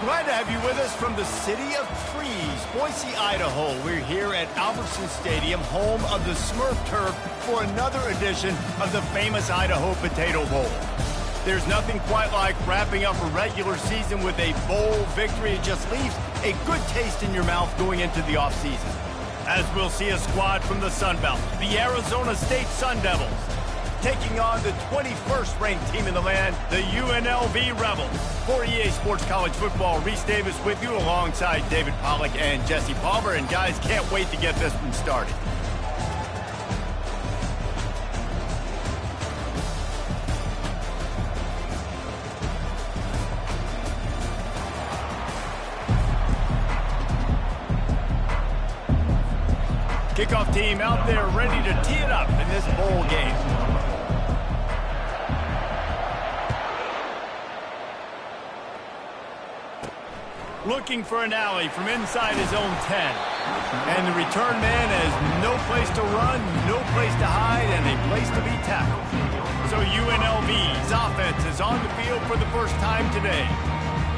Glad to have you with us from the city of trees, Boise, Idaho. We're here at Albertson Stadium, home of the Smurf turf, for another edition of the famous Idaho Potato Bowl. There's nothing quite like wrapping up a regular season with a bowl victory. It just leaves a good taste in your mouth going into the offseason. As we'll see a squad from the Sun Belt, the Arizona State Sun Devils, taking on the 21st ranked team in the land, the UNLV Rebels. For EA Sports College Football, Reese Davis with you alongside David Pollack and Jesse Palmer. And guys, can't wait to get this one started. Kickoff team out there ready to tee it up in this bowl game. Looking for an alley from inside his own 10. And the return man has no place to run, no place to hide, and a place to be tackled. So UNLV's offense is on the field for the first time today.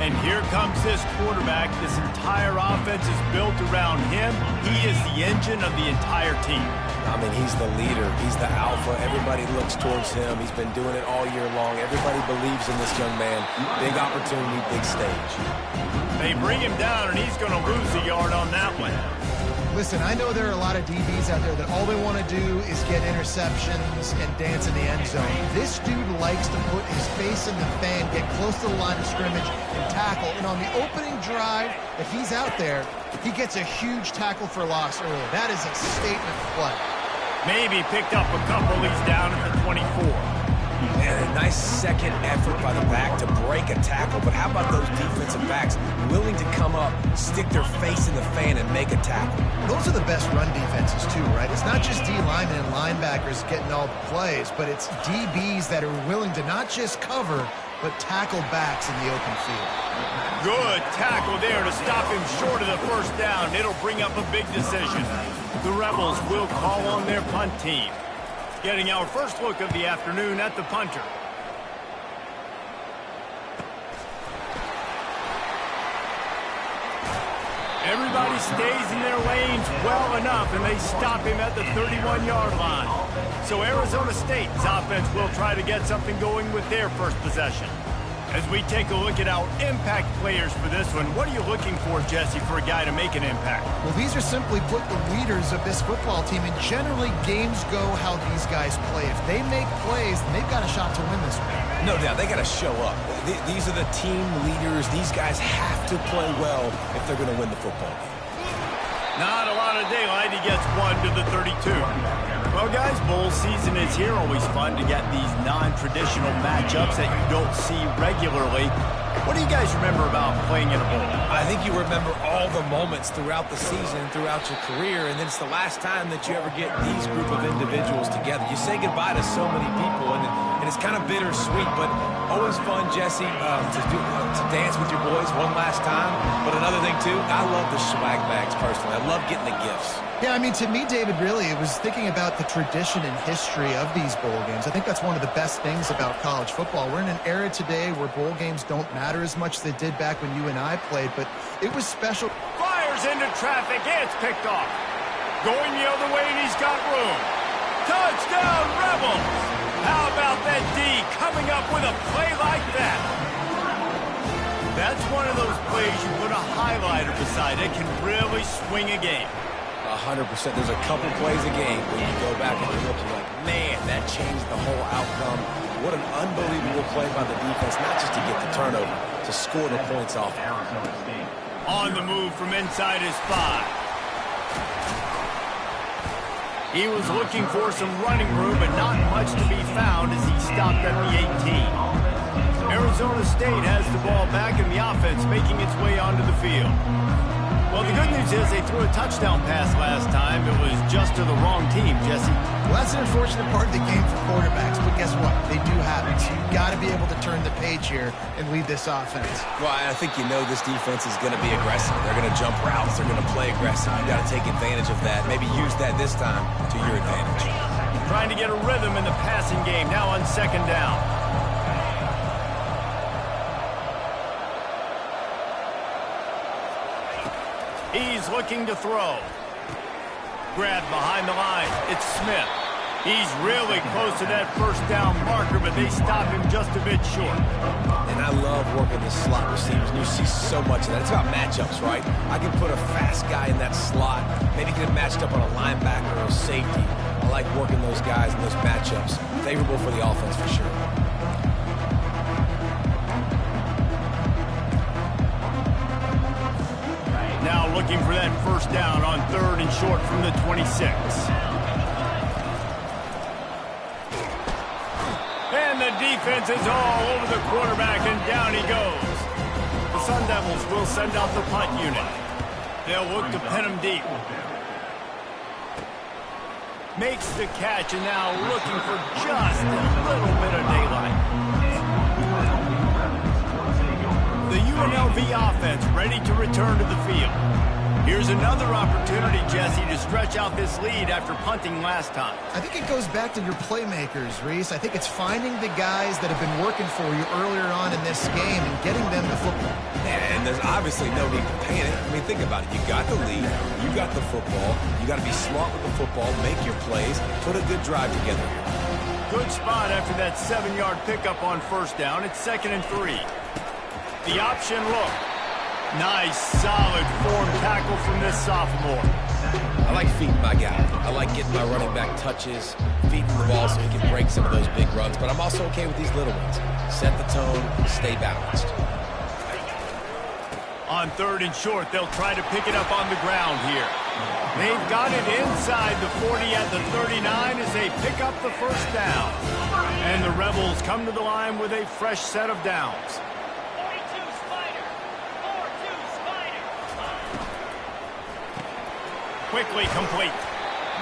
And here comes this quarterback. This entire offense is built around him. He is the engine of the entire team. I mean, he's the leader. He's the alpha. Everybody looks towards him. He's been doing it all year long. Everybody believes in this young man. Big opportunity, big stage. They bring him down, and he's going to lose a yard on that one. Listen, I know there are a lot of DBs out there that all they want to do is get interceptions and dance in the end zone. This dude likes to put his face in the fan, get close to the line of scrimmage, and tackle. And on the opening drive, if he's out there, he gets a huge tackle for loss early. That is a statement play. Maybe picked up a couple. He's down at the 24. And a nice second effort by the back to break a tackle. But how about those defensive backs willing to come up, stick their face in the fan, and make a tackle? Those are the best run defenses, too, right? It's not just D linemen and linebackers getting all the plays, but it's DBs that are willing to not just cover, but tackle backs in the open field. Good tackle there to stop him short of the first down. It'll bring up a big decision. The Rebels will call on their punt team. Getting our first look of the afternoon at the punter. Everybody stays in their lanes well enough, and they stop him at the 31-yard line. So Arizona State's offense will try to get something going with their first possession. As we take a look at our impact players for this one, what are you looking for, Jesse, for a guy to make an impact? Well, these are simply put the leaders of this football team, and generally games go how these guys play. If they make plays, then they've got a shot to win this one. No doubt, they got to show up. These are the team leaders. These guys have to play well if they're going to win the football game. Not a lot of daylight. He gets one to the 32. Well, guys, bowl season is here. Always fun to get these non-traditional matchups that you don't see regularly. What do you guys remember about playing in a bowl? I think you remember all the moments throughout the season, throughout your career, and then it's the last time that you ever get these group of individuals together. You say goodbye to so many people, and it's kind of bittersweet, but always fun, Jesse, to dance with your boys one last time. But another thing, too, I love the swag bags personally. I love getting the gifts. Yeah, I mean, to me, David, really, it was thinking about the tradition and history of these bowl games. I think that's one of the best things about college football. We're in an era today where bowl games don't matter as much as they did back when you and I played, but it was special. Fires into traffic, it's picked off. Going the other way, and he's got room. Touchdown, Rebels! How about that D coming up with a play like that? That's one of those plays you put a highlighter beside it, can really swing a game. 100%. There's a couple plays a game when you go back and you look, you're like, man, that changed the whole outcome. What an unbelievable play by the defense, not just to get the turnover, to score the points off. On the move from inside his 5. He was looking for some running room, but not much to be found as he stopped at the 18. Arizona State has the ball back in the offense, making its way onto the field. Well, the good news is they threw a touchdown pass last time. It was just to the wrong team, Jesse. Well, that's an unfortunate part of the game for quarterbacks, but guess what? They do have it. So you've got to be able to turn the page here and lead this offense. Well, I think you know this defense is going to be aggressive. They're going to jump routes. They're going to play aggressive. You've got to take advantage of that. Maybe use that this time to your advantage. Trying to get a rhythm in the passing game, now on second down. He's looking to throw. Grabbed behind the line. It's Smith. He's really close to that first down marker, but they stop him just a bit short. And I love working the slot receivers, and you see so much of that. It's about matchups, right? I can put a fast guy in that slot, maybe get him matched up on a linebacker or a safety. I like working those guys in those matchups. Favorable for the offense for sure. Now looking for that first down on 3rd and short from the 26. And the defense is all over the quarterback, and down he goes. The Sun Devils will send out the punt unit. They'll look to pin him deep. Makes the catch, and now looking for just a little bit of daylight. The UNLV offense ready to return to the field. Here's another opportunity, Jesse, to stretch out this lead after punting last time. I think it goes back to your playmakers, Reese. I think it's finding the guys that have been working for you earlier on in this game and getting them the football. And there's obviously no need to panic. I mean, think about it. You got the lead. You got the football. You got to be smart with the football, make your plays, put a good drive together here. Good spot after that 7-yard pickup on first down. It's 2nd and 3. The option look. Nice, solid form tackle from this sophomore. I like feeding my guy. I like getting my running back touches, feeding the ball so he can break some of those big runs, but I'm also okay with these little ones. Set the tone, stay balanced. On 3rd and short, they'll try to pick it up on the ground here. They've got it inside the 40 at the 39 as they pick up the first down. And the Rebels come to the line with a fresh set of downs. Quickly complete.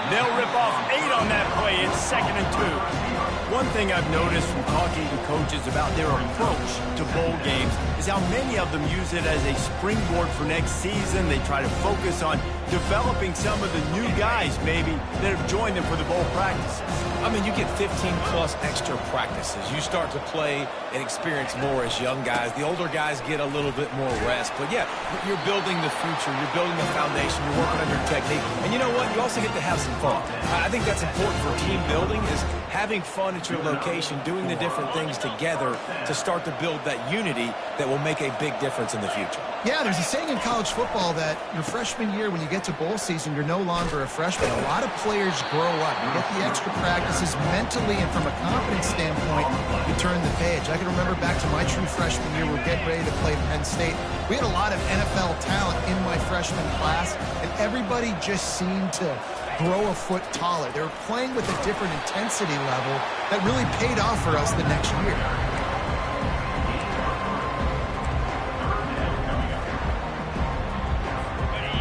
They'll rip off 8 on that play. It's 2nd and 2. One thing I've noticed from talking to coaches about their approach to bowl games is how many of them use it as a springboard for next season. They try to focus on developing some of the new guys, maybe, that have joined them for the bowl practices. I mean, you get 15-plus extra practices. You start to play and experience more as young guys. The older guys get a little bit more rest. But, yeah, you're building the future. You're building the foundation. You're working on your technique. And you know what? You also get to have some fun. I think that's important for team building is having fun at your location, doing the different things together to start to build that unity that will make a big difference in the future. Yeah, there's a saying in college football that your freshman year, when you get to bowl season, you're no longer a freshman. A lot of players grow up. You get the extra practices mentally, and from a confidence standpoint, you turn the page. I can remember back to my true freshman year, we're getting ready to play Penn State. We had a lot of NFL talent in my freshman class, and everybody just seemed to grow a foot taller. They were playing with a different intensity level that really paid off for us the next year.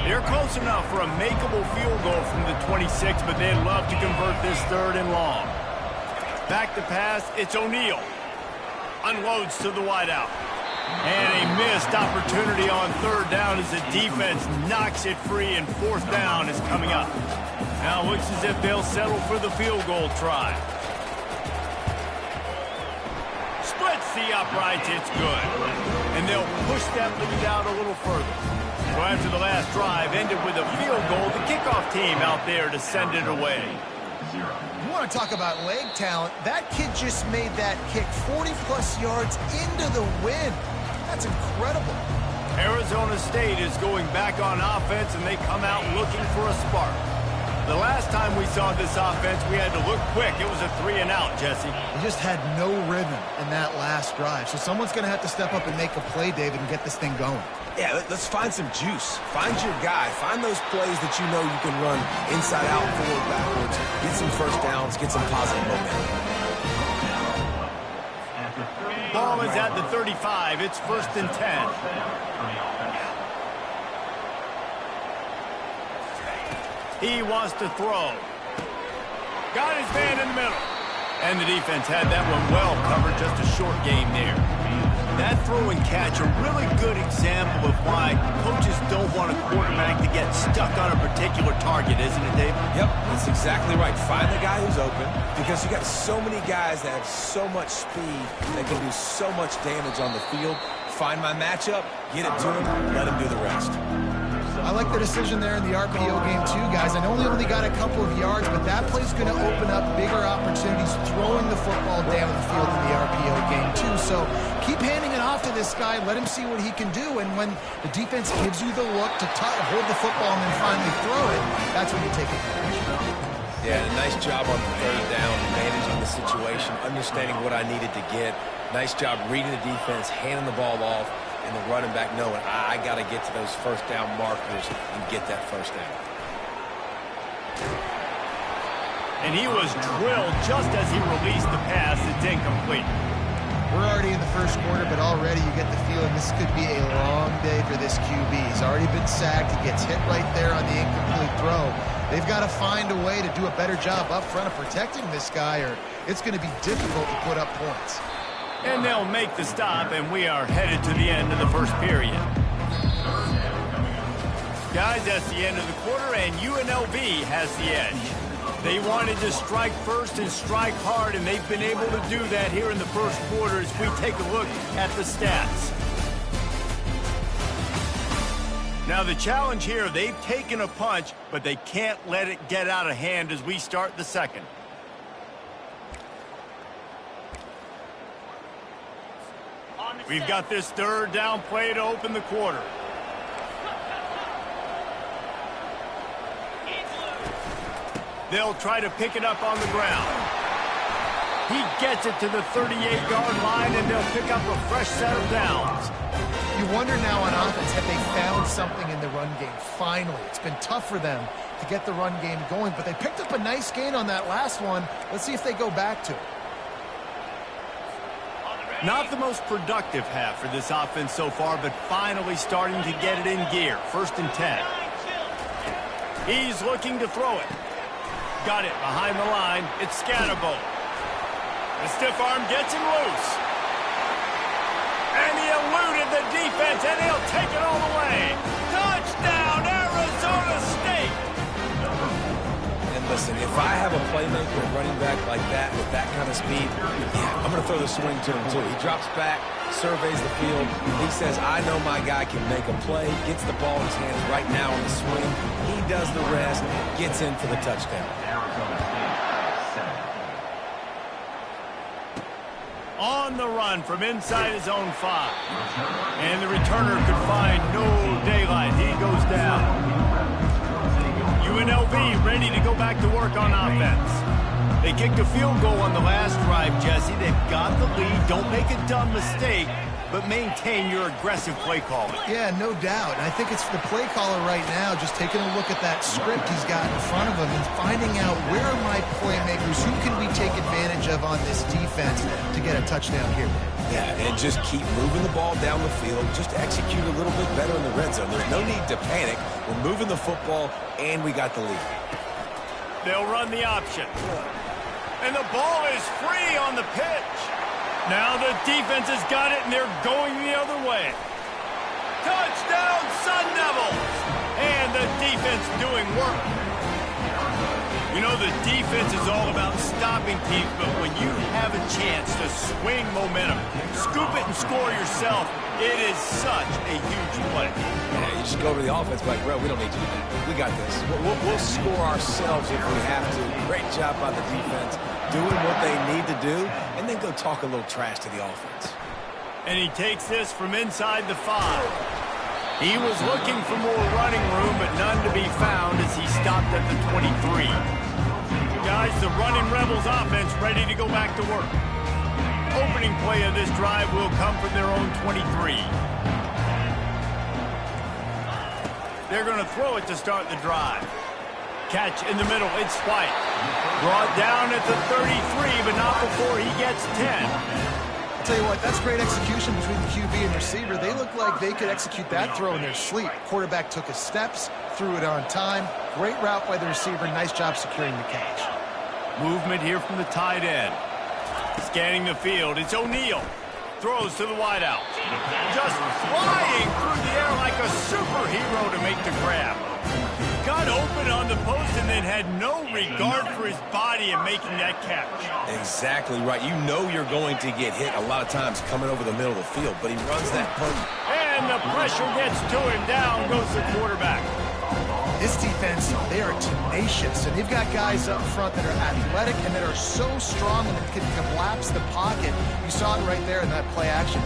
They're close enough for a makeable field goal from the 26, but they'd love to convert this 3rd and long. Back to pass, it's O'Neal. Unloads to the wideout. And a missed opportunity on 3rd down as the defense knocks it free, and 4th down is coming up. Now it looks as if they'll settle for the field goal try. Splits the uprights, it's good. And they'll push that lead out a little further. So after the last drive ended with a field goal, the kickoff team out there to send it away. You want to talk about leg talent? That kid just made that kick 40-plus yards into the wind. That's incredible. Arizona State is going back on offense, and they come out looking for a spark. The last time we saw this offense, we had to look quick. It was a 3-and-out, Jesse. We just had no rhythm in that last drive. So someone's going to have to step up and make a play, David, and get this thing going. Yeah, let's find some juice. Find your guy. Find those plays that you know you can run inside out, forward, backwards. Get some first downs. Get some positive momentum. Ball is at the 35. It's 1st and 10. He wants to throw. Got his man in the middle. And the defense had that one well covered, just a short game there. That throw and catch, a really good example of why coaches don't want a quarterback to get stuck on a particular target, isn't it, Dave? Yep, that's exactly right. Find the guy who's open, because you got so many guys that have so much speed that can do so much damage on the field. Find my matchup, get it to him, let him do the rest. I like the decision there in the RPO game too, guys. I know he only got a couple of yards, but that play's going to open up bigger opportunities throwing the football down the field in the RPO game too. So keep handing it off to this guy. Let him see what he can do. And when the defense gives you the look to hold the football and then finally throw it, that's when you take advantage. Yeah, nice job on the third down, managing the situation, understanding what I needed to get. Nice job reading the defense, handing the ball off, and the running back knowing I got to get to those first down markers and get that first down. And he was drilled just as he released the pass. It's incomplete. We're already in the first quarter, but already you get the feeling this could be a long day for this QB. He's already been sacked. He gets hit right there on the incomplete throw. They've got to find a way to do a better job up front of protecting this guy, or it's going to be difficult to put up points. And they'll make the stop, and we are headed to the end of the first period. Guys, that's the end of the quarter, and UNLV has the edge. They wanted to strike first and strike hard, and they've been able to do that here in the first quarter as we take a look at the stats. Now the challenge here, they've taken a punch, but they can't let it get out of hand as we start the second. We've got this third down play to open the quarter. They'll try to pick it up on the ground. He gets it to the 38-yard line, and they'll pick up a fresh set of downs. You wonder now on offense, have they found something in the run game? Finally, it's been tough for them to get the run game going, but they picked up a nice gain on that last one. Let's see if they go back to it. Not the most productive half for this offense so far, but finally starting to get it in gear. 1st and 10. He's looking to throw it. Got it behind the line. It's Scatterbo. The stiff arm gets him loose. And he eluded the defense, and he'll take it all the way. Touchdown, Arizona State! And listen, if I have a playmaker, a running back like that with that kind of speed, yeah, I'm going to throw the swing to him too. He drops back, surveys the field. He says, I know my guy can make a play, gets the ball in his hands right now on the swing. He does the rest, gets in for the touchdown. On the run from inside his own 5. And the returner could find no daylight. He goes down. UNLV ready to go back to work on offense. They kicked a field goal on the last drive, Jesse. They've got the lead. Don't make a dumb mistake, but maintain your aggressive play calling. Yeah, no doubt. And I think it's the play caller right now just taking a look at that script he's got in front of him and finding out where are my playmakers, who can we take advantage of on this defense to get a touchdown here. Yeah, and just keep moving the ball down the field. Just execute a little bit better in the red zone. There's no need to panic. We're moving the football, and we got the lead. They'll run the option. And the ball is free on the pitch. Now the defense has got it, and they're going the other way. Touchdown, Sun Devils! And the defense doing work. You know, the defense is all about stopping teams, but when you have a chance to swing momentum, scoop it and score yourself, it is such a huge play. Yeah, you just go to the offense like, bro, we don't need to do that. We got this. We'll score ourselves if we have to. Great job by the defense, doing what they need to do, and then go talk a little trash to the offense. And he takes this from inside the 5. He was looking for more running room, but none to be found as he stopped at the 23. Guys, the running Rebels offense ready to go back to work. Opening play of this drive will come from their own 23. They're going to throw it to start the drive. Catch in the middle, it's White. Brought down at the 33, but not before he gets 10. I'll tell you what, that's great execution between the QB and receiver. They look like they could execute that throw in their sleep. Quarterback took his steps, threw it on time. Great route by the receiver. Nice job securing the catch. Movement here from the tight end. Scanning the field, it's O'Neal. Throws to the wideout. Just flying through the air like a superhero to make the grab. Got open on the post and then had no regard for his body in making that catch. Exactly right. You know you're going to get hit a lot of times coming over the middle of the field, but he runs that punt. And the pressure gets to him. Down goes the quarterback. This defense, they are tenacious, and they've got guys up front that are athletic and that are so strong and that can collapse the pocket. You saw it right there in that play action.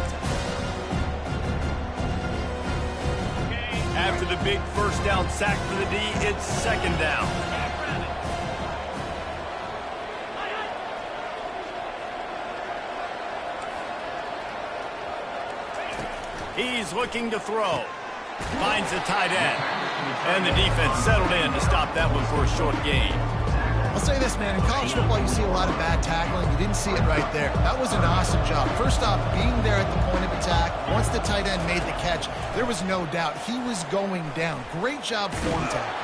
After the big first down sack for the D, it's second down. He's looking to throw. Finds a tight end. And the defense settled in to stop that one for a short gain. I'll say this, man. In college football, you see a lot of bad tackling. You didn't see it right there. That was an awesome job. First off, being there at the point of attack. Once the tight end made the catch, there was no doubt he was going down. Great job form tackle.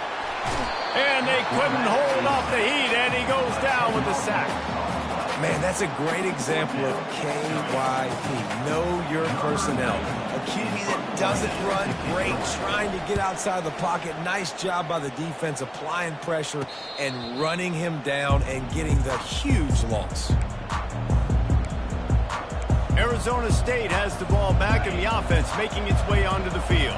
And they couldn't hold off the heat, and he goes down with the sack. Man, that's a great example of KYP. Know your personnel. A QB that doesn't run great, trying to get outside the pocket. Nice job by the defense applying pressure and running him down and getting the huge loss. Arizona State has the ball back in the offense, making its way onto the field.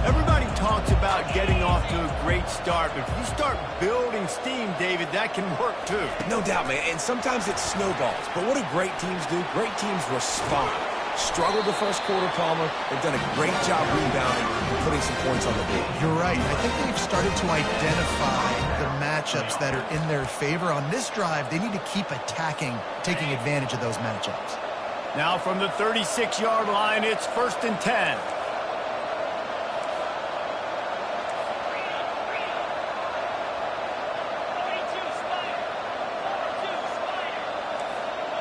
Everybody talks about getting off to a great start, but if you start building steam, David, that can work too. No doubt, man, and sometimes it snowballs. But what do great teams do? Great teams respond. Struggled the first quarter, Palmer. They've done a great job rebounding and putting some points on the board. You're right. I think they've started to identify the matchups that are in their favor. On this drive, they need to keep attacking, taking advantage of those matchups. Now from the 36-yard line, it's 1st and 10.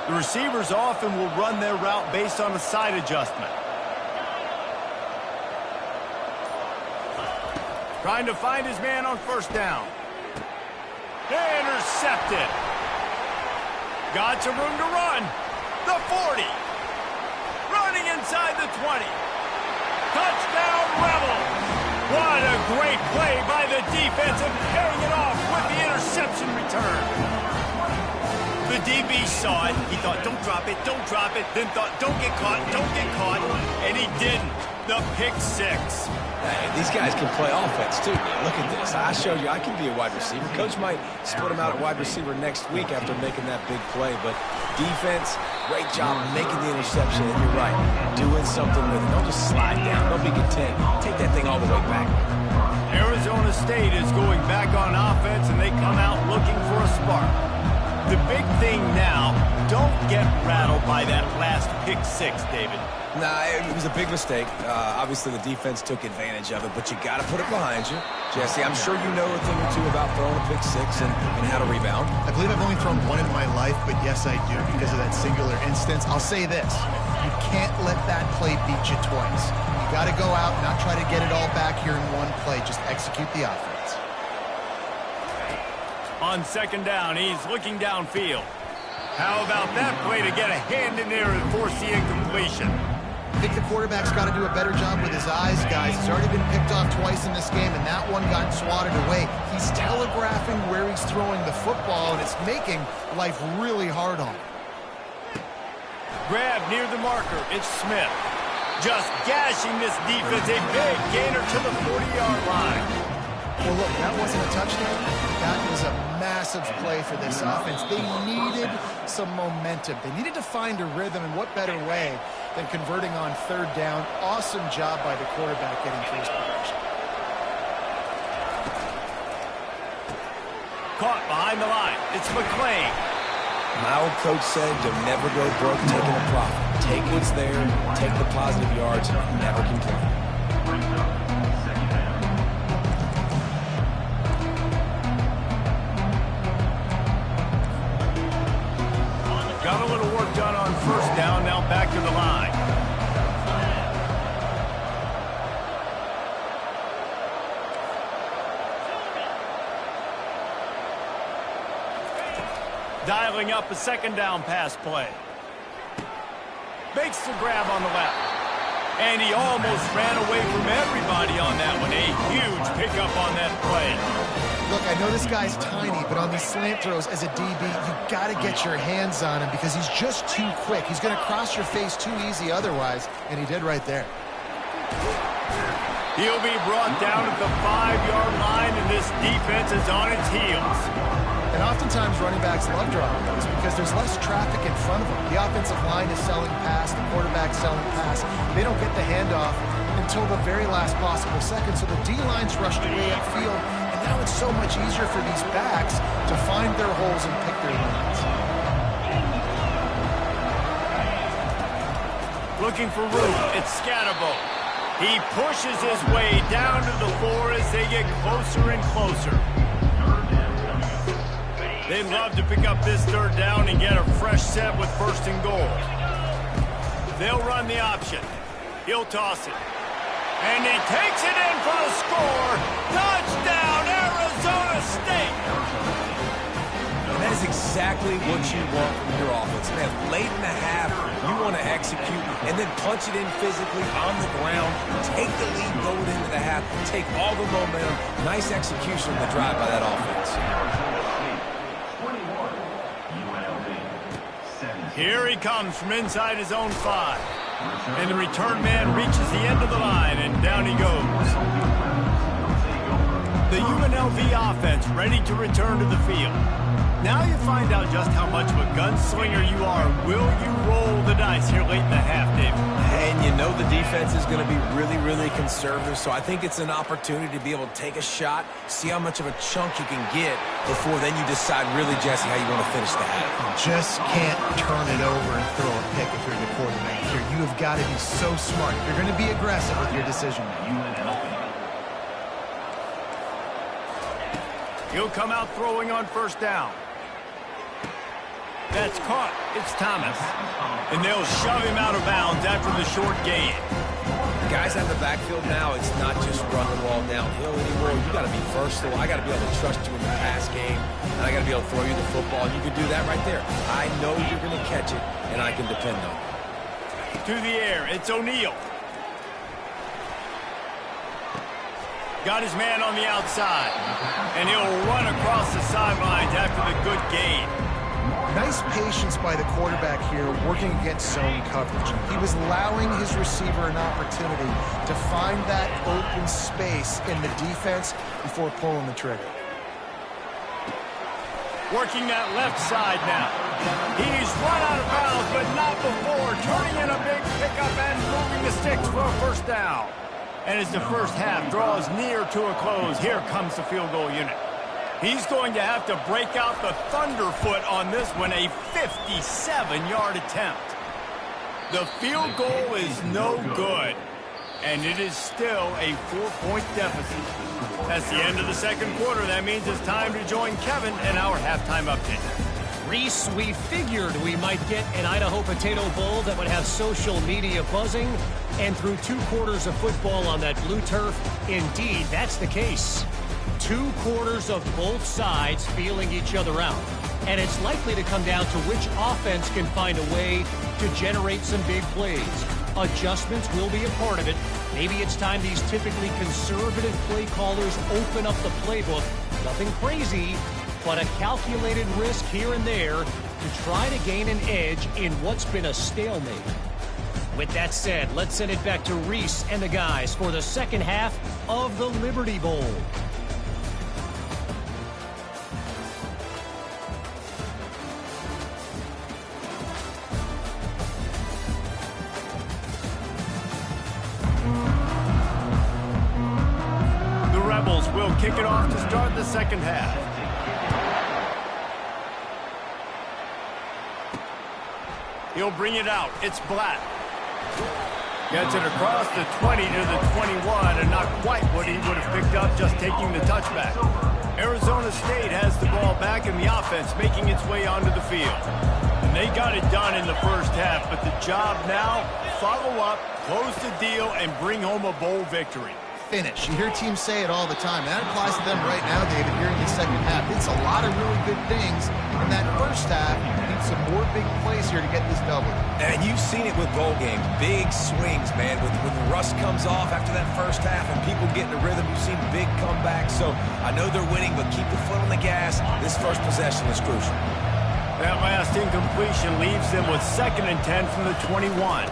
The receivers often will run their route based on a side adjustment. Trying to find his man on first down. Intercepted. Got some room to run. The 40. Running inside the 20. Touchdown, Rebels. What a great play by the defense and carrying it off with the interception return. The DB saw it. He thought, don't drop it, don't drop it. Then thought, don't get caught, don't get caught. And he didn't. The pick six. These guys can play offense, too, man. Look at this. I showed you I can be a wide receiver. Coach might split him out at wide receiver next week after making that big play. But defense, great job making the interception. And you're right, doing something with it. Don't just slide down. Don't be content. Take that thing all the way back. Arizona State is going back on offense, and they come out looking for a spark. The big thing now, don't get rattled by that last pick six, David. Nah, it was a big mistake. Obviously, the defense took advantage of it, but you got to put it behind you. Jesse, I'm sure you know a thing or two about throwing a pick six and how to rebound. I believe I've only thrown one in my life, but yes, I do because of that singular instance. I'll say this. You can't let that play beat you twice. You got to go out and not try to get it all back here in one play. Just execute the offense. On second down, he's looking downfield. How about that play to get a hand in there and force the incompletion? I think the quarterback's got to do a better job with his eyes, guys. He's already been picked off twice in this game, and that one got swatted away. He's telegraphing where he's throwing the football, and it's making life really hard on him. Grab near the marker. It's Smith. Just gashing this defense. A big gainer to the 40-yard line. Well, look, that wasn't a touchdown. That was a massive play for this offense. They needed some momentum. They needed to find a rhythm, and what better way than converting on third down. Awesome job by the quarterback getting through his progression. Caught behind the line. It's McClain. My old coach said, you'll never go broke taking a profit. Take what's there, take the positive yards, and never complain. Got a little work done on first down, now back to the line. Dialing up a second down pass play. Makes the grab on the left. And he almost ran away from everybody on that one. A huge pickup on that play. Look, I know this guy's tiny, but on these slant throws as a DB, you got to get your hands on him because he's just too quick. He's going to cross your face too easy otherwise, and he did right there. He'll be brought down at the 5-yard line, and this defense is on its heels. And oftentimes running backs love drawing those because there's less traffic in front of them. The offensive line is selling pass, the quarterback's selling pass. They don't get the handoff until the very last possible second, so the D-line's rushed away upfield, and now it's so much easier for these backs to find their holes and pick their lanes. Looking for room, it's Scatterbo. He pushes his way down to the floor as they get closer and closer. They'd love to pick up this third down and get a fresh set with 1st and goal. They'll run the option. He'll toss it. And he takes it in for the score. Touchdown, Arizona State! And that is exactly what you want from your offense. Man, late in the half, you want to execute and then punch it in physically on the ground. Take the lead going into the half. Take all the momentum. Nice execution on the drive by that offense. Here he comes from inside his own 5. And the return man reaches the end of the line, and down he goes. The UNLV offense ready to return to the field. Now you find out just how much of a gunslinger you are. Will you roll the dice here late in the half, David? And you know the defense is going to be really, really conservative, so I think it's an opportunity to be able to take a shot, see how much of a chunk you can get before then you decide really, Jesse, how you want to finish the half. Just can't turn it over and throw a pick if you're the quarterback here. You have got to be so smart. You're going to be aggressive with your decision making. He'll come out throwing on 1st down. That's caught. It's Thomas. And they'll shove him out of bounds after the short gain. Guys out in the backfield now, it's not just run the ball downhill anymore. You got to be versatile. I got to be able to trust you in the pass game, and I got to be able to throw you the football. And you can do that right there. I know you're going to catch it, and I can depend on it. To the air, it's O'Neal. Got his man on the outside, and he'll run across the sidelines after the good gain. Nice patience by the quarterback here working against zone coverage. He was allowing his receiver an opportunity to find that open space in the defense before pulling the trigger. Working that left side now. He's run out of bounds, but not before turning in a big pickup and moving the sticks for a 1st down. And as the first half draws near to a close, here comes the field goal unit. He's going to have to break out the thunderfoot on this one, a 57-yard attempt. The field goal is no good, and it is still a 4-point deficit. That's the end of the 2nd quarter. That means it's time to join Kevin in our halftime update. Reese, we figured we might get an Idaho Potato Bowl that would have social media buzzing, and through 2 quarters of football on that blue turf, indeed, that's the case. 2 quarters of both sides feeling each other out. And it's likely to come down to which offense can find a way to generate some big plays. Adjustments will be a part of it. Maybe it's time these typically conservative play callers open up the playbook. Nothing crazy, but a calculated risk here and there to try to gain an edge in what's been a stalemate. With that said, let's send it back to Reese and the guys for the 2nd half of the Liberty Bowl. Will kick it off to start the 2nd half. He'll bring it out. It's Black. Gets it across the 20 to the 21, and not quite what he would have picked up just taking the touchback. Arizona State has the ball back in the offense, making its way onto the field. And they got it done in the 1st half, but the job now, follow up, close the deal, and bring home a bowl victory. Finish. You hear teams say it all the time, and that applies to them right now, David, here in the 2nd half. It's a lot of really good things in that 1st half. You need some more big plays here to get this double. And you've seen it with bowl games. Big swings, man. When the rust comes off after that 1st half and people get in a rhythm, you've seen big comebacks. So I know they're winning, but keep the foot on the gas. This 1st possession is crucial. That last incompletion leaves them with 2nd and 10 from the 21.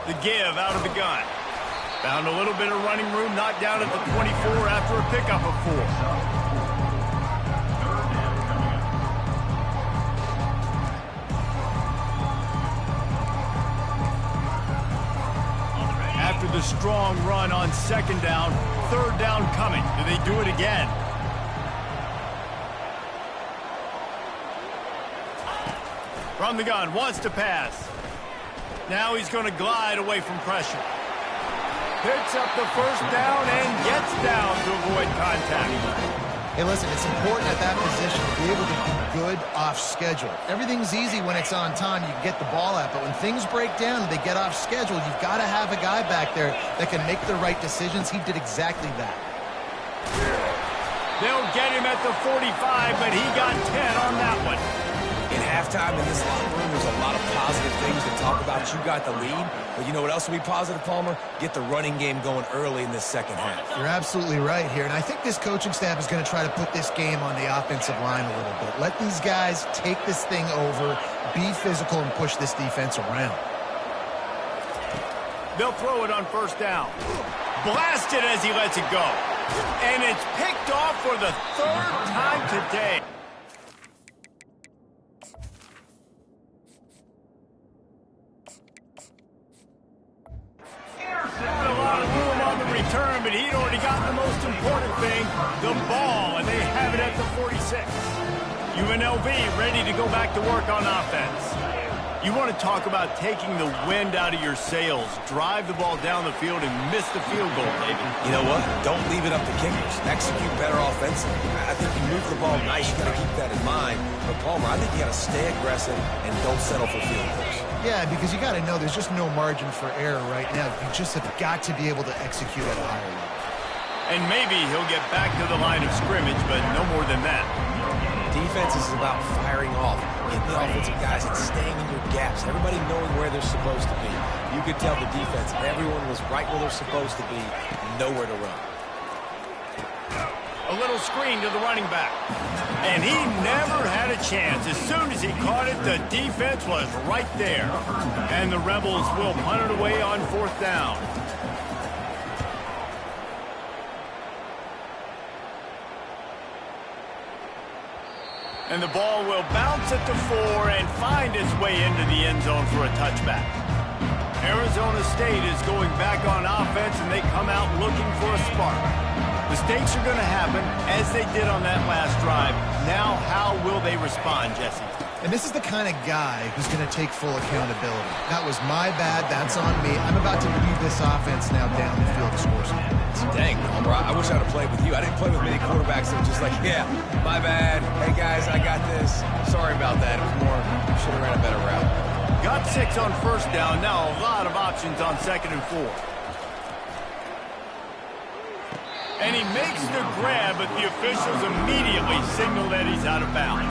The give out of the gun. Found a little bit of running room, knocked down at the 24 after a pickup of 4. After the strong run on 2nd down, 3rd down coming. Do they do it again? From the gun, wants to pass. Now he's going to glide away from pressure. Picks up the 1st down and gets down to avoid contact. Hey, listen, it's important at that position to be able to do good off schedule. Everything's easy when it's on time. You can get the ball out, but when things break down and they get off schedule, you've got to have a guy back there that can make the right decisions. He did exactly that. They'll get him at the 45, but he got 10 on that one. In halftime in this locker room, there's a lot of positive things to talk about. You got the lead, but you know what else will be positive, Palmer? Get the running game going early in this 2nd half. You're absolutely right here, and I think this coaching staff is going to try to put this game on the offensive line a little bit. Let these guys take this thing over, be physical, and push this defense around. They'll throw it on 1st down. Blasted as he lets it go. And it's picked off for the 3rd time today. A lot of room on the return, but he'd already got the most important thing, the ball, and they have it at the 46. UNLV ready to go back to work on offense. You want to talk about taking the wind out of your sails. Drive the ball down the field and miss the field goal, David. You know what? Don't leave it up to kickers. Execute better offensively. I think you move the ball nice. You got to keep that in mind. But, Palmer, I think you got to stay aggressive and don't settle for field goals. Yeah, because you got to know there's just no margin for error right now. You just have got to be able to execute at a higher level. And maybe he'll get back to the line of scrimmage, but no more than that. Defense is about firing off, getting the offensive guys and staying in your gaps. Everybody knowing where they're supposed to be. You could tell the defense, everyone was right where they're supposed to be, nowhere to run. A little screen to the running back. And he never had a chance. As soon as he caught it, the defense was right there. And the Rebels will punt it away on 4th down. And the ball will bounce at the 4 and find its way into the end zone for a touchback. Arizona State is going back on offense, and they come out looking for a spark. Mistakes are going to happen, as they did on that last drive. Now, how will they respond, Jesse? And this is the kind of guy who's going to take full accountability. That was my bad. That's on me. I'm about to lead this offense now down the field to score some points. Dang, Palmer, I wish I would have played with you. I didn't play with many quarterbacks that were just like, yeah, my bad. Hey, guys, I got this. Sorry about that. It was more, should have ran a better route. Got 6 on 1st down. Now a lot of options on 2nd and 4. And he makes the grab, but the officials immediately signal that he's out of bounds.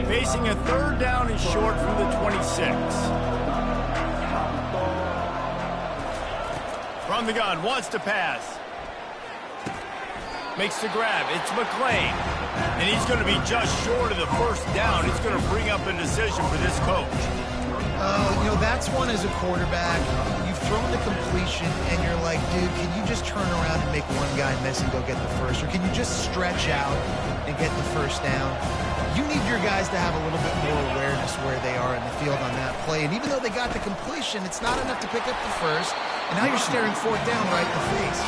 Facing a 3rd down and short from the 26. From the gun, wants to pass. Makes the grab. It's McClain. And he's going to be just short of the 1st down. It's going to bring up a decision for this coach. You know, that's one as a quarterback. You've thrown the completion, and you're like, dude, can you just turn around and make one guy miss and go get the 1st? Or can you just stretch out and get the 1st down? You need your guys to have a little bit more awareness where they are in the field on that play. And even though they got the completion, it's not enough to pick up the 1st. And now you're staring 4th down right in the face.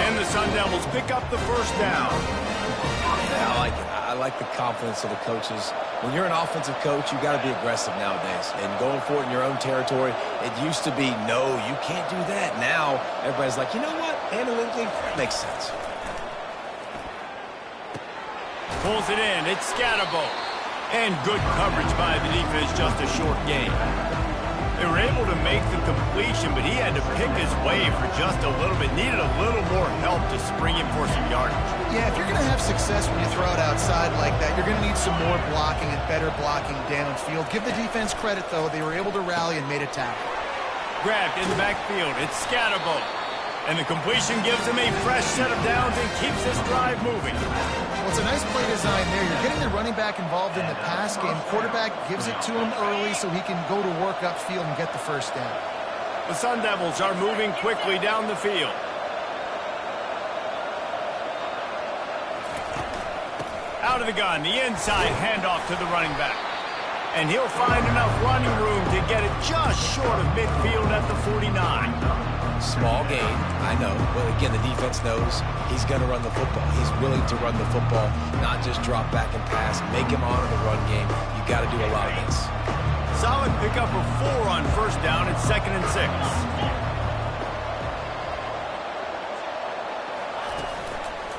And the Sun Devils pick up the 1st down. Yeah, I like it. I like the confidence of the coaches. When you're an offensive coach, you got to be aggressive nowadays. And going for it in your own territory, it used to be, no, you can't do that. Now, everybody's like, you know what? Analytically, that makes sense. Pulls it in. It's Scatterbo. And good coverage by the defense, just a short gain. They were able to make the completion, but he had to pick his way for just a little bit. Needed a little more help to spring him for some yardage. Yeah, if you're going to have success when you throw it outside like that, you're going to need some more blocking and better blocking downfield. Give the defense credit, though. They were able to rally and made a tackle. Grabbed in the backfield. It's Scatterbo. And the completion gives him a fresh set of downs and keeps this drive moving. Well, it's a nice play design there. You're getting the running back involved in the pass game. Quarterback gives it to him early so he can go to work upfield and get the first down. The Sun Devils are moving quickly down the field. Out of the gun, the inside handoff to the running back. And he'll find enough running room to get it just short of midfield at the 49. Small gain, I know. But again, the defense knows he's going to run the football. He's willing to run the football, not just drop back and pass. Make him honor the run game. You got to do a lot of this. Solid pickup of 4 on first down at 2nd and 6.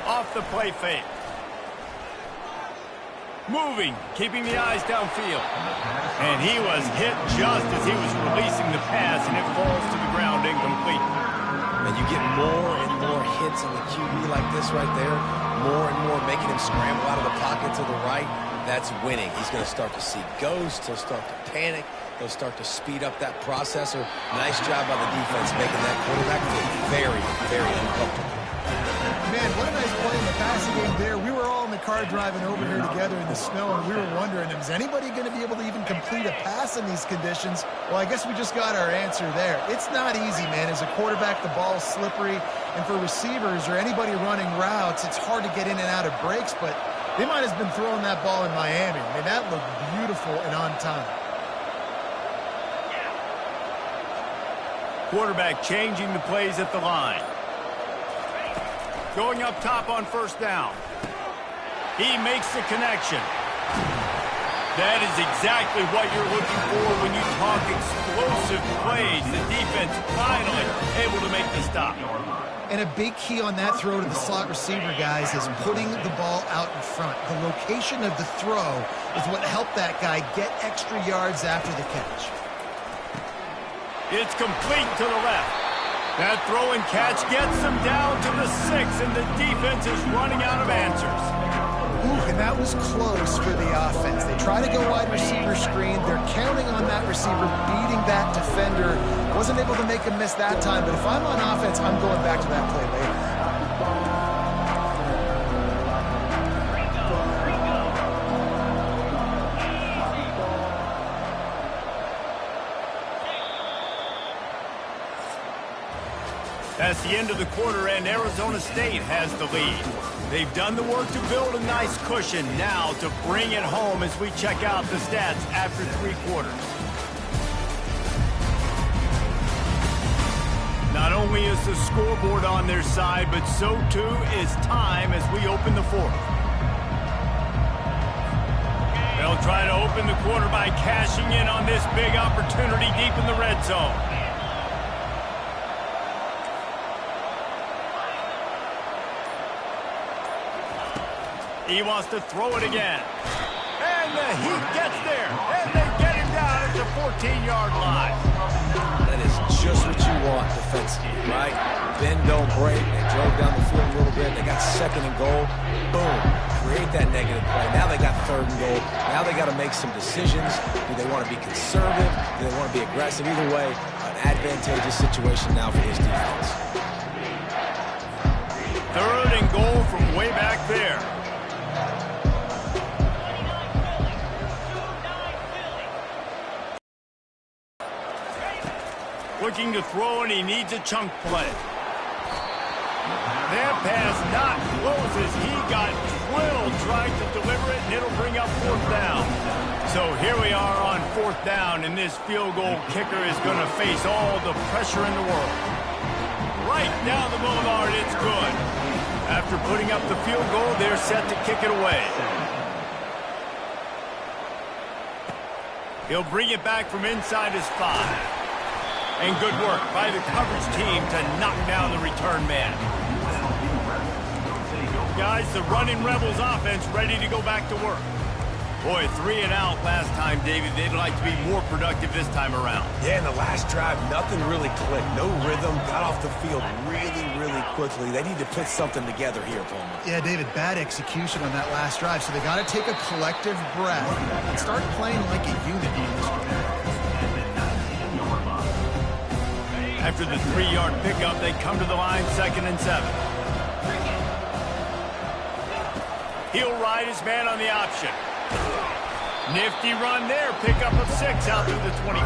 Off the play fake. Moving, keeping the eyes downfield. And he was hit just as he was releasing the pass, and it falls to the ground incomplete. And you get more and more hits on the QB like this right there. More and more making him scramble out of the pocket to the right. That's winning. He's going to start to see ghosts. He'll start to panic. He'll start to speed up that processor. Nice job by the defense making that quarterback feel very, very uncomfortable. Man, what a nice play in the passing game there. We were all in the car driving over here together in the snow, and we were wondering, is anybody going to be able to even complete a pass in these conditions? Well, I guess we just got our answer there. It's not easy, man. As a quarterback, the ball's slippery, and for receivers or anybody running routes, it's hard to get in and out of breaks, but they might have been throwing that ball in Miami. I mean, that looked beautiful and on time. Quarterback changing the plays at the line. Going up top on first down. He makes the connection. That is exactly what you're looking for when you talk explosive plays. The defense finally able to make the stop. And a big key on that throw to the slot receiver, guys, is putting the ball out in front. The location of the throw is what helped that guy get extra yards after the catch. It's complete to the left. That throw and catch gets them down to the 6, and the defense is running out of answers. Ooh, and that was close for the offense. They try to go wide receiver screen. They're counting on that receiver beating that defender. Wasn't able to make him miss that time, but if I'm on offense, I'm going back to that play later. That's the end of the quarter, and Arizona State has the lead. They've done the work to build a nice cushion. Now to bring it home as we check out the stats after 3 quarters. Not only is the scoreboard on their side, but so too is time as we open the 4th. They'll try to open the quarter by cashing in on this big opportunity deep in the red zone. He wants to throw it again. And the Heat gets there. And they get him down at the 14-yard line. That is just what you want defensively, right? Bend, don't break. They drove down the field a little bit. They got 2nd and goal. Boom. Create that negative play. Now they got 3rd and goal. Now they got to make some decisions. Do they want to be conservative? Do they want to be aggressive? Either way, an advantageous situation now for this defense. 3rd and goal from way back there. Looking to throw, and he needs a chunk play. That pass not close as he got drilled trying to deliver it, and it'll bring up 4th down. So here we are on 4th down, and this field goal kicker is going to face all the pressure in the world. Right down the boulevard, it's good. After putting up the field goal, they're set to kick it away. He'll bring it back from inside his 5. And good work by the coverage team to knock down the return man. Guys, the running Rebels offense ready to go back to work. Boy, 3 and out last time, David. They'd like to be more productive this time around. Yeah, in the last drive, nothing really clicked. No rhythm. Got off the field really, really quickly. They need to put something together here, Pullman. Yeah, David, bad execution on that last drive. So they got to take a collective breath and start playing like a unit on this one. After the 3-yard pickup, they come to the line, 2nd and 7. He'll ride his man on the option. Nifty run there. Pickup of 6 out through the 25.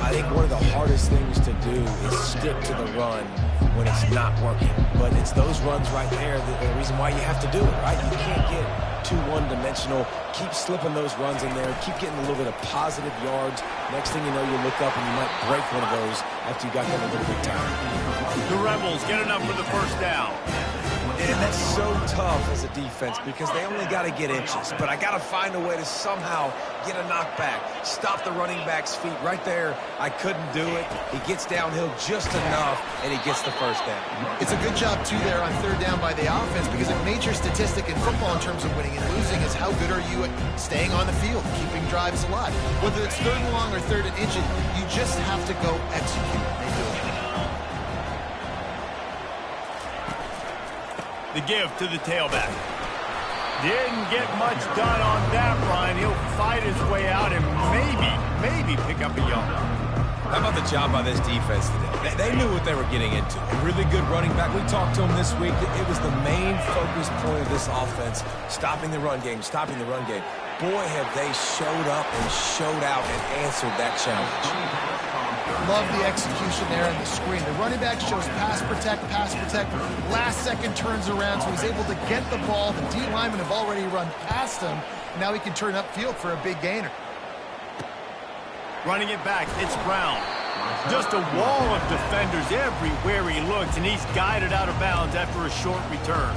I think one of the hardest things to do is stick to the run when it's not working. But it's those runs right there that are the reason why you have to do it, right? You can't get too one-dimensional. Keep slipping those runs in there. Keep getting a little bit of positive yards. Next thing you know, you look up and you might break one of those after you got them a little bit tired. The Rebels get enough for the first down. And that's so tough as a defense because they only got to get inches. But I got to find a way to somehow get a knockback, stop the running back's feet. Right there, I couldn't do it. He gets downhill just enough, and he gets the first down. It's a good job, too, there on 3rd down by the offense because a major statistic in football in terms of winning and losing is how good are you at staying on the field, keeping drives alive. Whether it's 3rd and long or 3rd and inches, you just have to go execute. They do it. The give to the tailback. Didn't get much done on that run. He'll fight his way out and maybe pick up a yard. How about the job by this defense today? They knew what they were getting into. A really good running back. We talked to him this week. It was the main focus point of this offense, stopping the run game, stopping the run game. Boy, have they showed up and showed out and answered that challenge. Love the execution there on the screen. The running back shows pass protect. Last second turns around, so he's able to get the ball. The D linemen have already run past him. Now he can turn upfield for a big gainer. Running it back, it's Brown. Just a wall of defenders everywhere he looks, and he's guided out of bounds after a short return.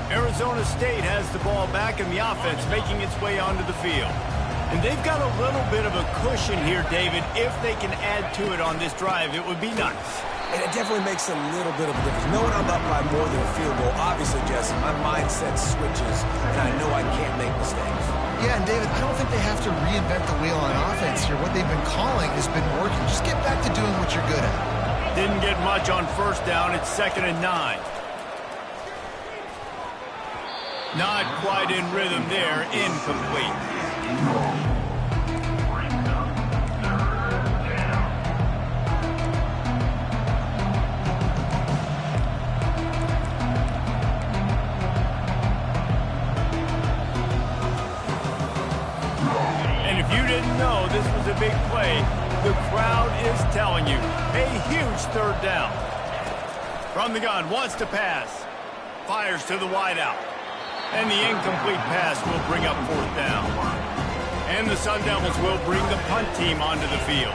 Arizona State has the ball back, and the offense making its way onto the field. And they've got a little bit of a cushion here, David. If they can add to it on this drive, it would be nice. And it definitely makes a little bit of a difference. Knowing I'm up by more than a field goal, obviously, Jesse, my mindset switches, and I know I can't make mistakes. Yeah, and David, I don't think they have to reinvent the wheel on offense here. What they've been calling has been working. Just get back to doing what you're good at. Didn't get much on 1st down. It's 2nd and 9. Not quite in rhythm there. Incomplete. And if you didn't know this was a big play, the crowd is telling you. A huge 3rd down. From the gun, wants to pass. Fires to the wideout. And the incomplete pass will bring up 4th down. And the Sun Devils will bring the punt team onto the field.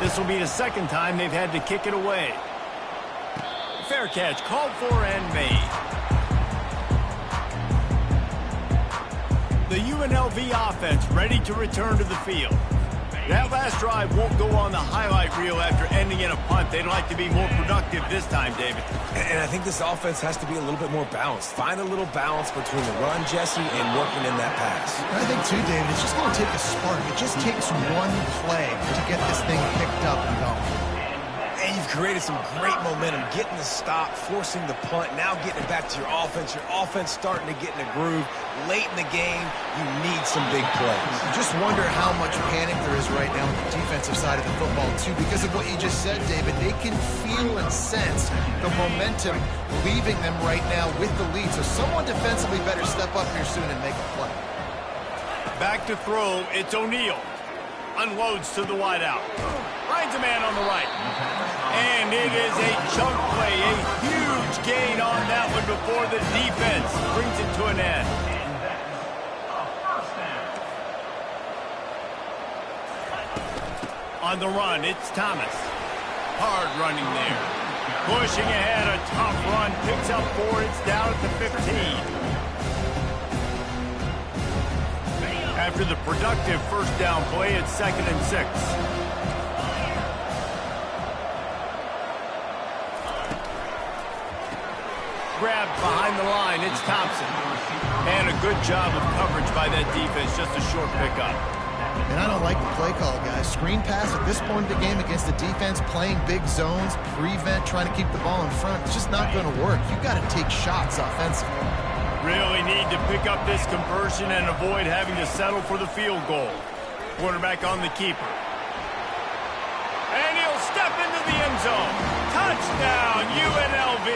This will be the 2nd time they've had to kick it away. Fair catch called for and made. The UNLV offense ready to return to the field. That last drive won't go on the highlight reel after ending in a punt. They'd like to be more productive this time, David. And I think this offense has to be a little bit more balanced. Find a little balance between the run, Jesse, and working in that pass. I think, too, David, it's just going to take a spark. It just takes one play to get this thing picked up and going. And you've created some great momentum, getting the stop, forcing the punt, now getting it back to your offense. Your offense starting to get in a groove. Late in the game, you need some big plays. You just wonder how much panic there is right now on the defensive side of the football, too, because of what you just said, David. They can feel and sense the momentum leaving them right now with the lead. So someone defensively better step up here soon and make a play. Back to throw, it's O'Neal. Unloads to the wideout. Finds a man on the right. And it is a chunk play, a huge gain on that one before the defense brings it to an end. On the run, it's Thomas. Hard running there. Pushing ahead, a tough run. Picks up 4, it's down at the 15. After the productive 1st down play, it's 2nd and 6. Grabbed behind the line, it's Thompson. And a good job of coverage by that defense, just a short pickup. And I don't like the play call, guys. Screen pass at this point of the game against the defense, playing big zones, prevent, trying to keep the ball in front. It's just not going to work. You've got to take shots offensively. Really need to pick up this conversion and avoid having to settle for the field goal. Quarterback on the keeper. And he'll step into the end zone. Touchdown, UNLV.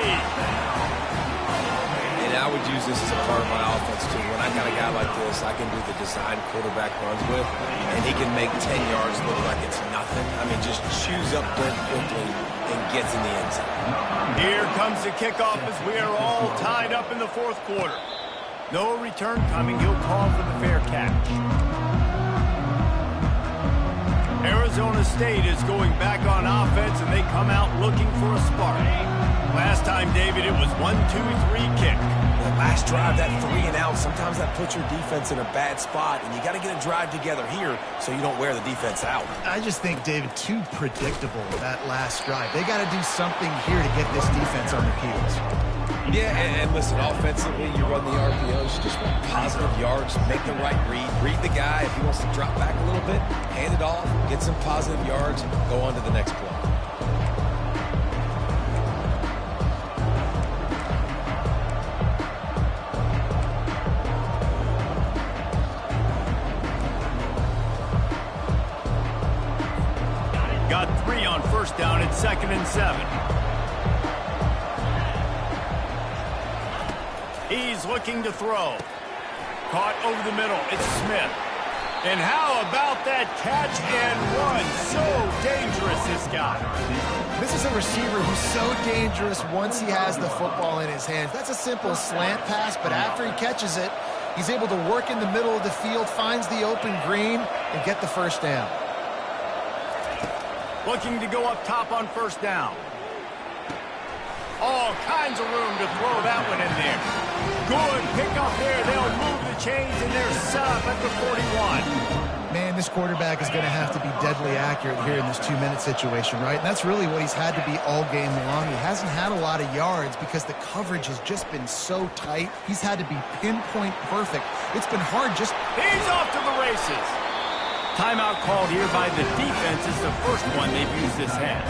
And I would use this as a part of my offense, too. When I got a guy like this, I can do the design quarterback runs with, and he can make 10 yards look like it's nothing. I mean, just chews up dirt quickly and gets in the end zone. Here comes the kickoff as we are all tied up in the fourth quarter. No return coming. He'll call for the fair catch. Arizona State is going back on offense, and they come out looking for a spark. Last time, David, it was 1-2-3 kick. The last drive, that 3 and out, sometimes that puts your defense in a bad spot, and you got to get a drive together here so you don't wear the defense out. I just think, David, too predictable that last drive. They got to do something here to get this defense on their heels. Yeah, and listen, offensively, you run the RPOs, you just want positive yards, make the right read the guy. If he wants to drop back a little bit, hand it off, get some positive yards, go on to the next play. Got 3 on first down. It's 2nd and 7. He's looking to throw. Caught over the middle. It's Smith. And how about that catch and run? So dangerous, this guy. This is a receiver who's so dangerous once he has the football in his hands. That's a simple slant pass, but after he catches it, he's able to work in the middle of the field, finds the open green, and get the first down. Looking to go up top on first down. All kinds of room to throw that one in there. Good pickup there. They'll move the chains, and they're set up at the 41. Man, this quarterback is going to have to be deadly accurate here in this 2-minute situation, right? And that's really what he's had to be all game long. He hasn't had a lot of yards because the coverage has just been so tight. He's had to be pinpoint perfect. It's been hard just... He's off to the races. Timeout called here by the defense is the first one they've used this half.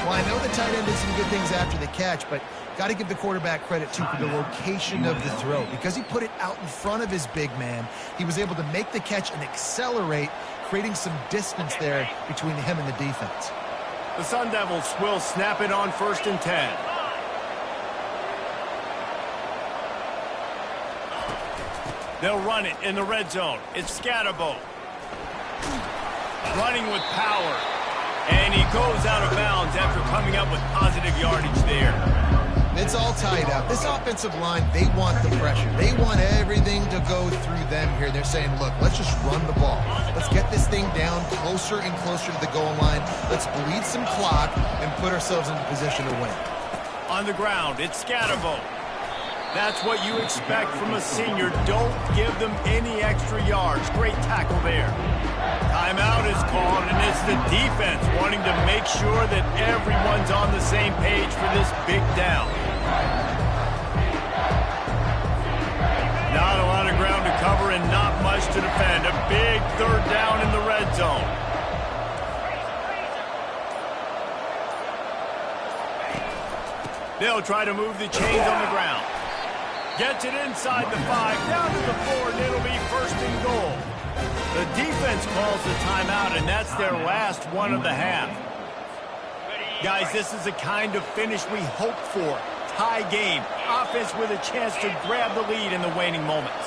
Well, I know the tight end did some good things after the catch, but got to give the quarterback credit, too, for the location of the throw. Because he put it out in front of his big man, he was able to make the catch and accelerate, creating some distance there between him and the defense. The Sun Devils will snap it on 1st and 10. They'll run it in the red zone. It's Scatterbo. Running with power. And he goes out of bounds after coming up with positive yardage there. It's all tied up. This offensive line, they want the pressure. They want everything to go through them here. They're saying, look, let's just run the ball. Let's get this thing down closer and closer to the goal line. Let's bleed some clock and put ourselves into position to win. On the ground, it's Scatterbo. That's what you expect from a senior. Don't give them any extra yards. Great tackle there. Timeout is called, and it's the defense wanting to make sure that everyone's on the same page for this big down. Not a lot of ground to cover and not much to defend. A big 3rd down in the red zone. They'll try to move the chains on the ground. Gets it inside the 5, down to the 4, and it'll be 1st and goal. The defense calls the timeout, and that's their last one of the half. Guys, this is the kind of finish we hope for. Tie game. Offense with a chance to grab the lead in the waning moments.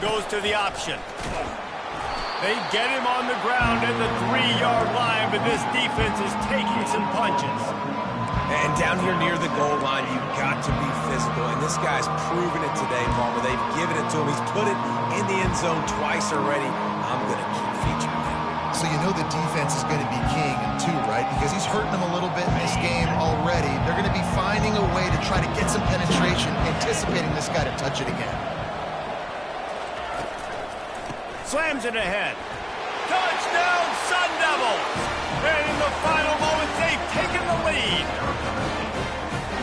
Goes to the option. They get him on the ground at the 3-yard line, but this defense is taking some punches. And down here near the goal line, you've got to be physical. And this guy's proven it today, Palmer. They've given it to him. He's put it in the end zone twice already. I'm going to keep featuring him. So you know the defense is going to be keying him too, right? Because he's hurting them a little bit in this game already. They're going to be finding a way to try to get some penetration, anticipating this guy to touch it again. Slams it ahead. Touchdown, Sun Devils! And in the final moments, they've taken the lead.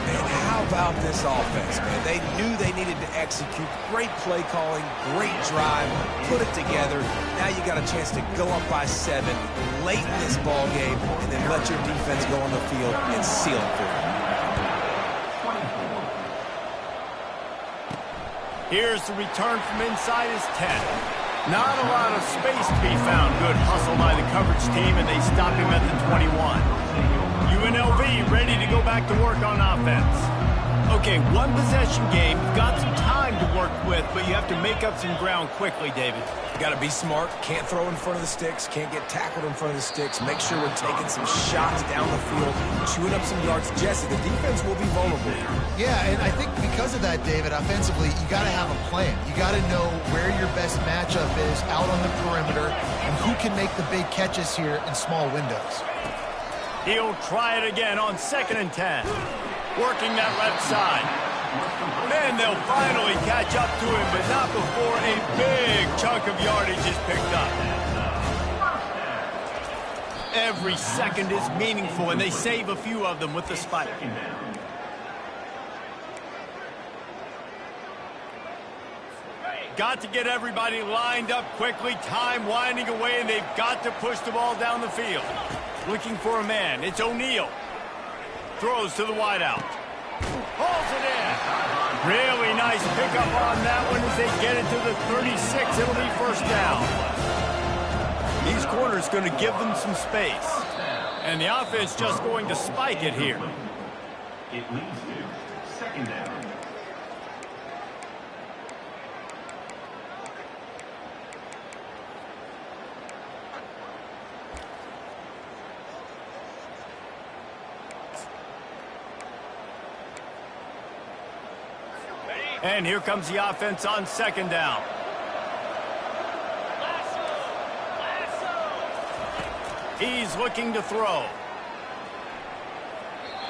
Man, how about this offense, man? They knew they needed to execute. Great play calling, great drive, put it together. Now you got a chance to go up by 7 late in this ball game, and then let your defense go on the field and seal it for you. Here's the return from inside his 10. Not a lot of space to be found. Good hustle by the coverage team, and they stop him at the 21. UNLV ready to go back to work on offense. Okay, one possession game. You've got some time to work with, but you have to make up some ground quickly, David. You got to be smart. Can't throw in front of the sticks. Can't get tackled in front of the sticks. Make sure we're taking some shots down the field, chewing up some yards. Jesse, the defense will be vulnerable here. Yeah, and I think because of that, David, offensively, you got to have a plan. You got to know where your best matchup is out on the perimeter and who can make the big catches here in small windows. He'll try it again on 2nd and 10. Working that left side. And they'll finally catch up to him, but not before a big chunk of yardage is picked up. Every second is meaningful, and they save a few of them with the spike. Got to get everybody lined up quickly. Time winding away, and they've got to push the ball down the field. Looking for a man. It's O'Neal. Throws to the wideout. Pulls it in. Really nice pickup on that one as they get it to the 36. It'll be first down. These corners going to give them some space. And the offense just going to spike it here. It leads to 2nd down. And here comes the offense on 2nd down. He's looking to throw.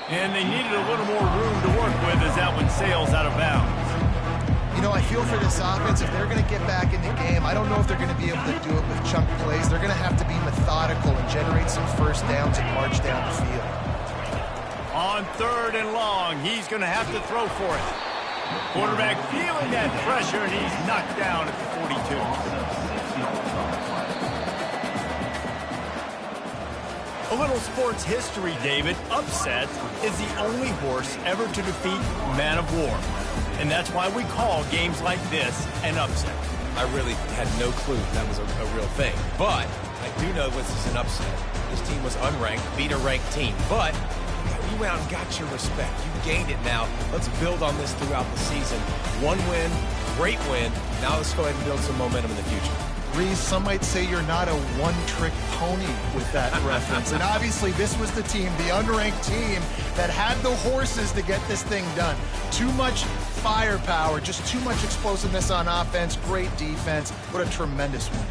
And they needed a little more room to work with as that one sails out of bounds. You know, I feel for this offense, if they're going to get back in the game, I don't know if they're going to be able to do it with chunk plays. They're going to have to be methodical and generate some first downs and march down the field. On 3rd and long, he's going to have to throw for it. Quarterback feeling that pressure, and he's knocked down at the 42. A little sports history, David. Upset is the only horse ever to defeat Man of War. And that's why we call games like this an upset. I really had no clue that was a real thing. But I do know this is an upset. This team was unranked, beat a ranked team. But you went out and got your respect. You gained it now. Let's build on this throughout the season. One win, great win. Now let's go ahead and build some momentum in the future. Reese, some might say you're not a one-trick pony with that reference. And obviously this was the team, the unranked team, that had the horses to get this thing done. Too much firepower, just too much explosiveness on offense, great defense. What a tremendous win.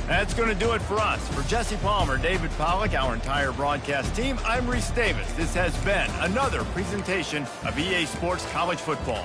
That's going to do it for us. For Jesse Palmer, David Pollack, our entire broadcast team, I'm Reese Davis. This has been another presentation of EA Sports College Football.